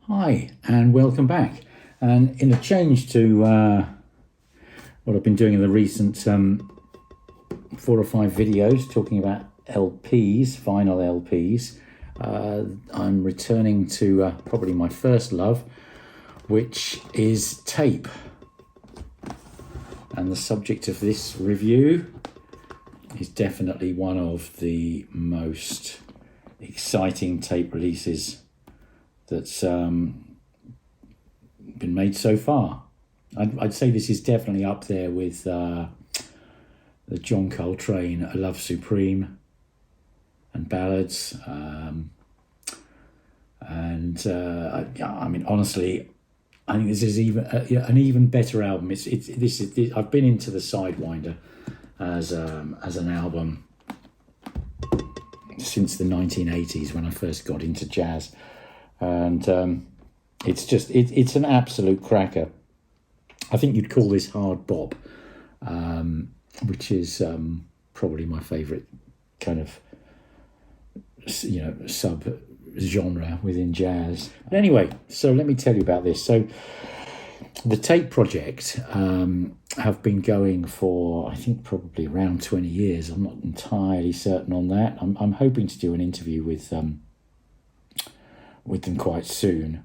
Hi and welcome back. And in a change to what I've been doing in the recent 4 or 5 videos talking about LPs, vinyl LPs, I'm returning to probably my first love, which is tape. And the subject of this review is definitely one of the most exciting tape releases that's been made so far. I'd say this is definitely up there with the John Coltrane A Love Supreme and Ballads. I mean, honestly, I think this is even an even better album. I've been into the Sidewinder as an album since the 1980s when I first got into jazz. And it's an absolute cracker. I think you'd call this Hard Bop, which is probably my favourite kind of sub genre within jazz. But anyway, so let me tell you about this. So the Tape Project have been going for, I think, probably around 20 years. I'm not entirely certain on that. I'm hoping to do an interview with them quite soon,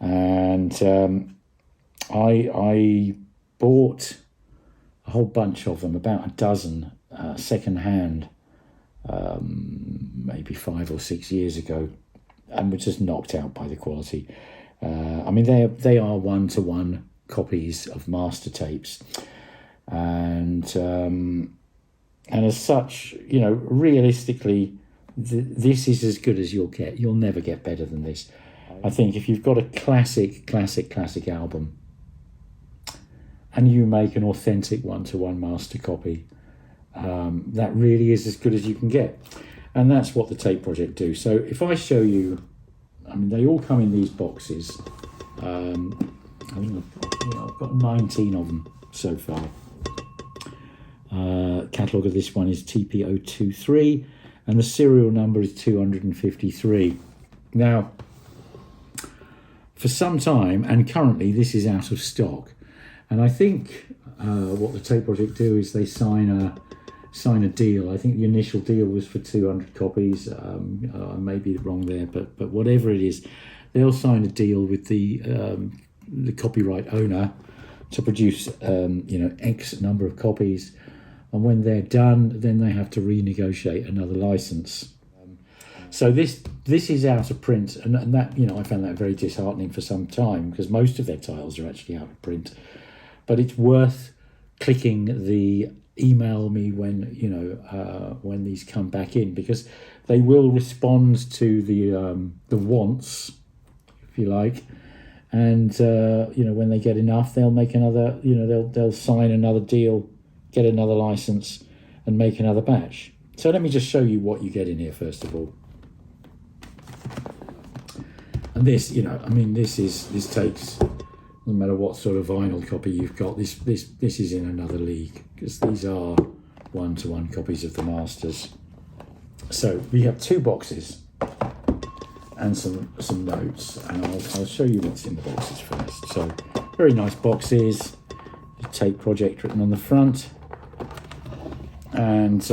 and I bought a whole bunch of them, about a dozen, second hand, maybe 5 or 6 years ago, and were just knocked out by the quality. I mean, they are 1-to-1 copies of master tapes, and as such, realistically, this is as good as you'll get. You'll never get better than this. I think if you've got a classic album and you make an authentic 1-to-1 master copy, that really is as good as you can get. And that's what the Tape Project do. So if I show you, I mean, they all come in these boxes. I think I've got 19 of them so far. Catalogue of this one is TP023. And the serial number is 253. Now, for some time, and currently, this is out of stock. And I think what the Tape Project do is they sign a deal. I think the initial deal was for 200 copies. I may be wrong there, but whatever it is, they'll sign a deal with the copyright owner to produce X number of copies. And when they're done, then they have to renegotiate another license. So this is out of print, and that, I found that very disheartening for some time, because most of their titles are actually out of print. But it's worth clicking the email me when these come back in, because they will respond to the wants, if you like, and when they get enough, they'll make another. They'll sign another deal, get another license, and make another batch. So let me just show you what you get in here first of all. And this, this takes, no matter what sort of vinyl copy you've got, this is in another league, because these are 1-to-1 copies of the masters. So we have 2 boxes and some notes, and I'll show you what's in the boxes first. So very nice boxes, the Tape Project written on the front. And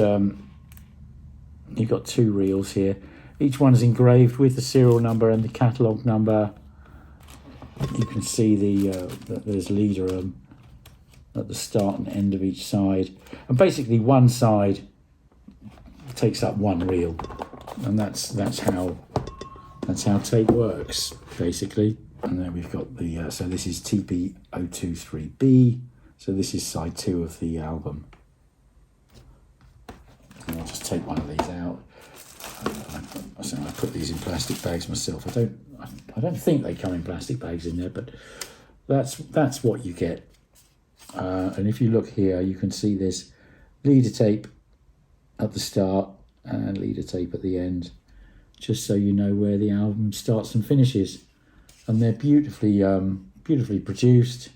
you've got 2 reels here. Each one is engraved with the serial number and the catalogue number. You can see that there's leader at the start and end of each side. And basically one side takes up 1 reel. And that's how tape works, basically. And then we've got the, so this is TP023B. So this is side 2 of the album. And I'll just take one of these out. I put these in plastic bags myself. I don't think they come in plastic bags in there, but that's what you get. And if you look here, you can see there's leader tape at the start and leader tape at the end, just so you know where the album starts and finishes. And they're beautifully produced,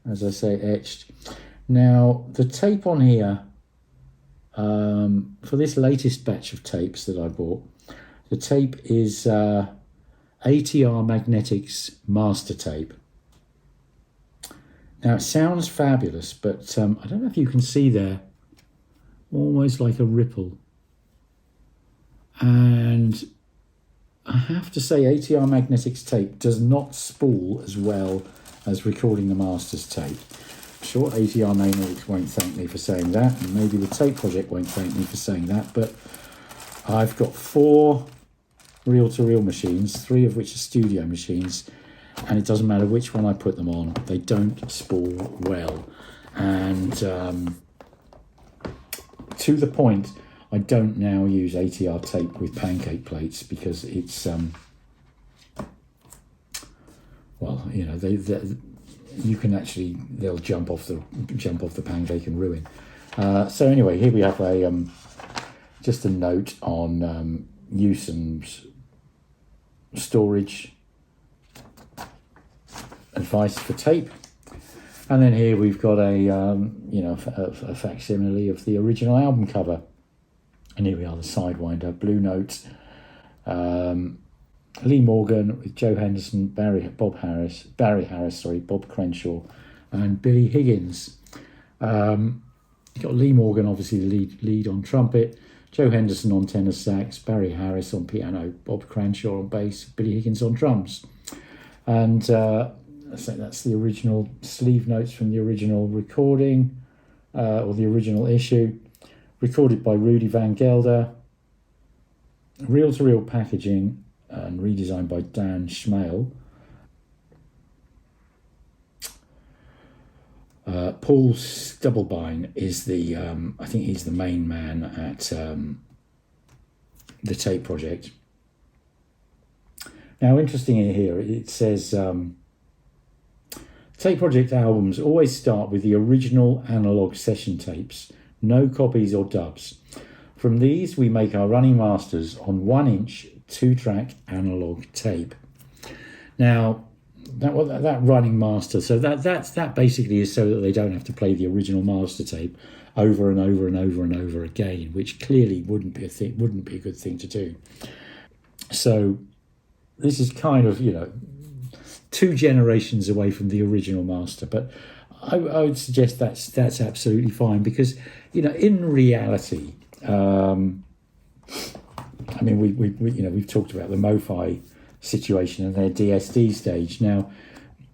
as I say, etched. Now the tape on here, for this latest batch of tapes that I bought, the tape is ATR Magnetics master tape. Now it sounds fabulous, but I don't know if you can see there, almost like a ripple. And I have to say ATR Magnetics tape does not spool as well as recording the master's tape. I'm sure ATR Magnetics won't thank me for saying that, and maybe the tape project won't thank me for saying that, but I've got 4 reel-to-reel machines, 3 of which are studio machines, and it doesn't matter which one I put them on, they don't spool well. And to the point, I don't now use ATR tape with pancake plates because it's well, you know, you can actually, they'll jump off the pancake and ruin. So anyway, here we have a just a note on use and storage advice for tape. And then here we've got a you know, a facsimile of the original album cover. And here we are, the Sidewinder, Blue Note, Lee Morgan with Joe Henderson, Barry Harris, Bob Crenshaw, and Billy Higgins. You've got Lee Morgan, obviously the lead on trumpet, Joe Henderson on tenor sax, Barry Harris on piano, Bob Crenshaw on bass, Billy Higgins on drums. And I think that's the original sleeve notes from the original recording, or the original issue. Recorded by Rudy Van Gelder, reel-to-reel packaging and redesigned by Dan Schmale. Paul Stubblebine is the, I think he's the main man at the tape project. Now, interesting in here, it says, tape project albums always start with the original analog session tapes. No copies or dubs. From these, we make our running masters on 1-inch 2-track analog tape. Now, that running master, so that basically is so that they don't have to play the original master tape over and over and over and over again, which clearly wouldn't be a good thing to do. So this is kind of, you know, 2 generations away from the original master, but I would suggest that's absolutely fine because, you know, in reality, I mean, we've talked about the MoFi situation and their DSD stage. Now,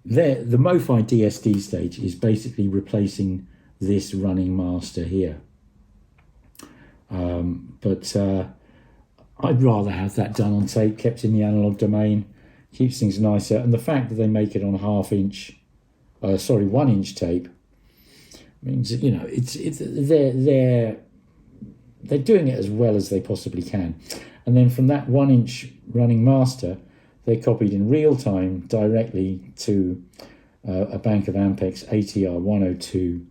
the MoFi DSD stage is basically replacing this running master here. But I'd rather have that done on tape, kept in the analog domain, keeps things nicer. And the fact that they make it on 1-inch tape means that, you know, they're doing it as well as they possibly can. And then from that 1-inch running master, they're copied in real time directly to a bank of Ampex ATR 102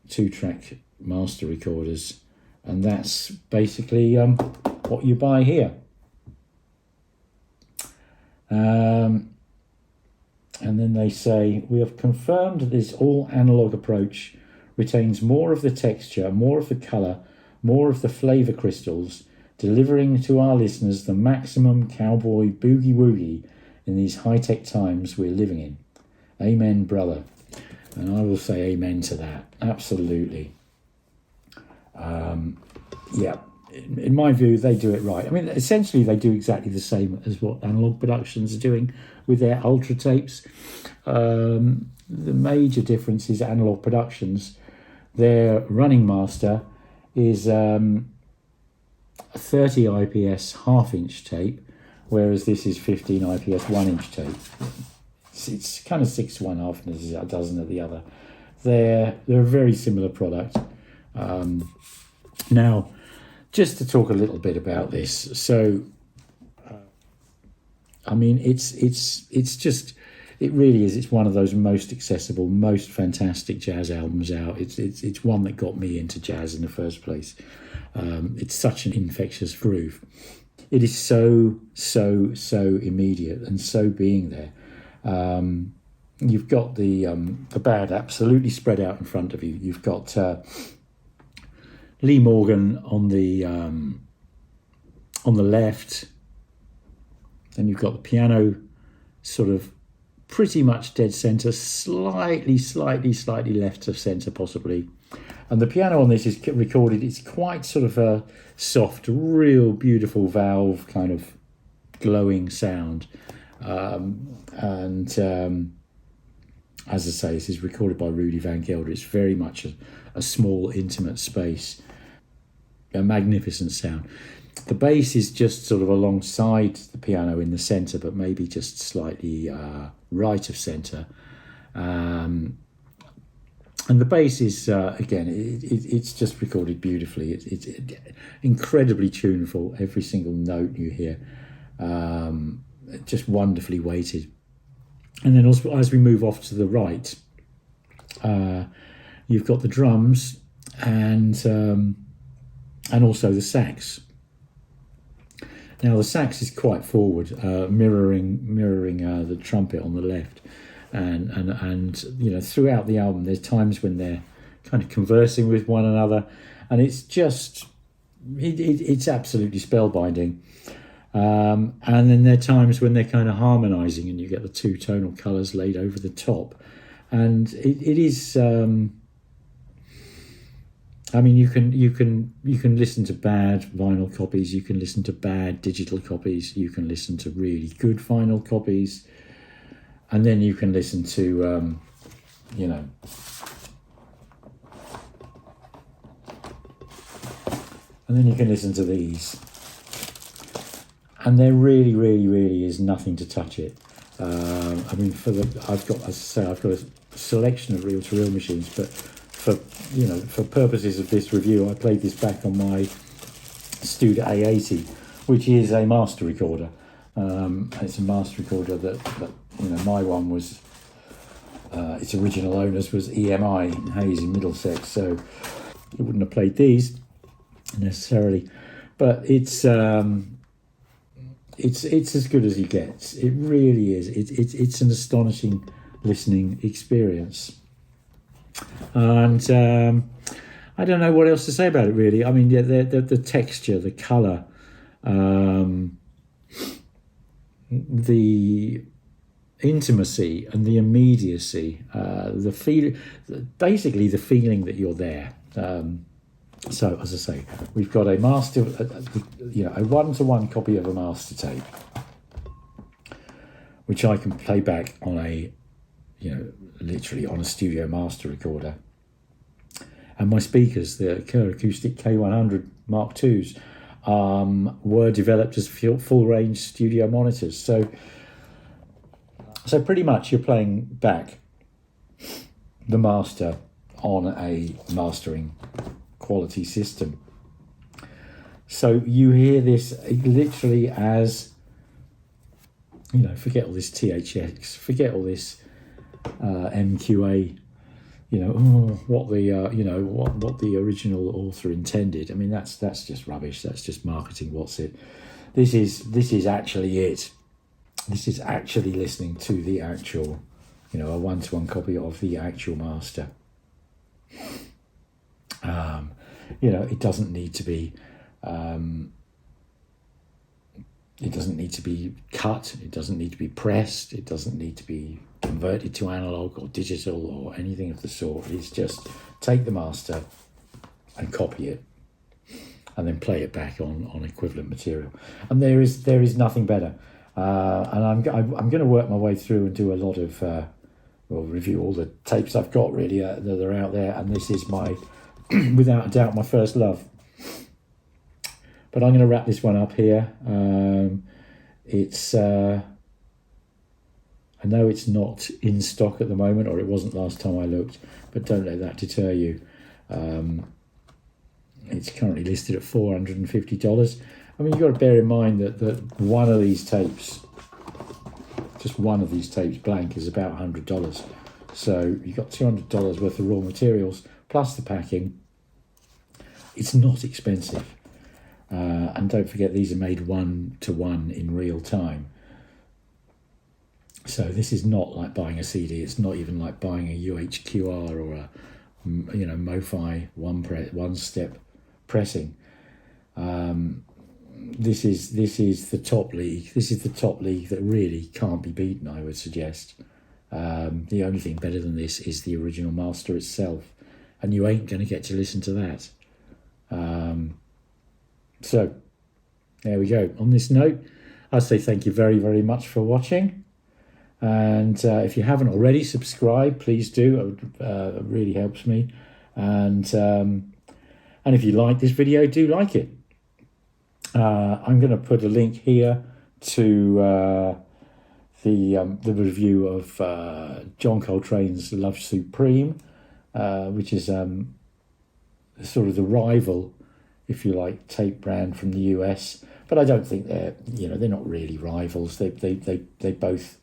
2-track master recorders, and that's basically what you buy here. And then they say, we have confirmed this all analog approach retains more of the texture, more of the colour, more of the flavour crystals, delivering to our listeners the maximum cowboy boogie-woogie in these high-tech times we're living in. Amen, brother. And I will say amen to that. Absolutely. Yeah, in my view, they do it right. I mean, essentially, they do exactly the same as what Analog Productions are doing with their Ultra tapes. The major difference is Analog Productions. Their running master is a 30 IPS half-inch tape, whereas this is 15 IPS 1-inch tape. It's kind of 6 to 1 half and a dozen of the other. They're a very similar product. Now, just to talk a little bit about this, so I mean, it's just, it really is. It's one of those most accessible, most fantastic jazz albums out. It's one that got me into jazz in the first place. It's such an infectious groove. It is so immediate and so being there. You've got the band absolutely spread out in front of you. You've got Lee Morgan on the left. and you've got the piano sort of pretty much dead center, slightly left of center possibly. And the piano on this is recorded, it's quite sort of a soft, real beautiful valve kind of glowing sound. As I say, this is recorded by Rudy Van Gelder. It's very much a small, intimate space. A magnificent sound. The bass is just sort of alongside the piano in the centre, but maybe just slightly right of centre. And the bass is, again, it's just recorded beautifully. It's incredibly tuneful, every single note you hear. Just wonderfully weighted. And then also, as we move off to the right, you've got the drums and also the sax. Now the sax is quite forward, mirroring the trumpet on the left, and you know, throughout the album, there's times when they're kind of conversing with one another, and it's just it's absolutely spellbinding. And then there are times when they're kind of harmonising, and you get the two tonal colours laid over the top, and it is. I mean, you can listen to bad vinyl copies, you can listen to bad digital copies, you can listen to really good vinyl copies, and then you can listen to, you know, and then you can listen to these. And there really is nothing to touch it. I mean, I've got a selection of reel-to-reel machines, but for purposes of this review, I played this back on my Studer A80, which is a master recorder. It's a master recorder that you know, my one was. Its original owners was EMI in Hayes in Middlesex, so it wouldn't have played these necessarily, but it's as good as it gets. It really is. It's an astonishing listening experience, and I don't know what else to say about it really. I mean, the texture, the colour, the intimacy and the immediacy, the feel, basically the feeling that you're there. So, as I say, we've got a master, a one-to-one copy of a master tape, which I can play back on a, literally on a studio master recorder. And my speakers, the Kerr Acoustic K100 Mark IIs, were developed as full-range studio monitors. So pretty much you're playing back the master on a mastering quality system. So you hear this literally as, forget all this THX, forget all this MQA, what the original author intended. I mean, that's just rubbish. That's just marketing. What's it? This is actually it. This is actually listening to the actual, a one-to-one copy of the actual master. It doesn't need to be. It doesn't need to be cut. It doesn't need to be pressed. It doesn't need to be converted to analog or digital or anything of the sort. It's just take the master and copy it, and then play it back on equivalent material. And there is nothing better. And I'm going to work my way through and do a lot of review all the tapes I've got really that are out there. And this is my without a doubt my first love. But I'm going to wrap this one up here. It's I know it's not in stock at the moment, or it wasn't last time I looked, but don't let that deter you. It's currently listed at $450. I mean, you've got to bear in mind that one of these tapes, just one of these tapes blank, is about $100. So you've got $200 worth of raw materials, plus the packing. It's not expensive. And don't forget, these are made one-to-one in real time. So this is not like buying a CD. It's not even like buying a UHQR or a, MoFi one-step pressing. this is the top league. This is the top league that really can't be beaten, I would suggest. The only thing better than this is the original master itself, and you ain't going to get to listen to that. So there we go. On this note, I'll say thank you very, very much for watching. And if you haven't already, subscribe, please do. It really helps me. And if you like this video, do like it. I'm going to put a link here to the review of John Coltrane's Love Supreme, which is sort of the rival, if you like, tape brand from the US. But I don't think they're not really rivals. They both,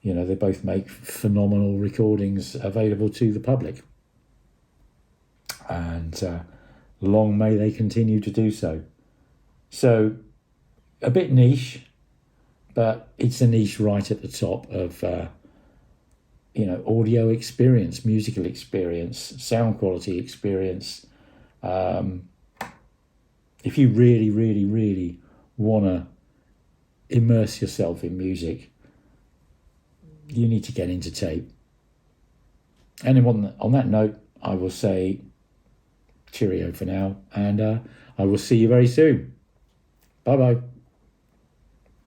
they both make phenomenal recordings available to the public. And long may they continue to do so. So, a bit niche, but it's a niche right at the top of, audio experience, musical experience, sound quality experience. If you really, really, really want to immerse yourself in music, you need to get into tape. And on that note, I will say cheerio for now, and I will see you very soon. Bye-bye.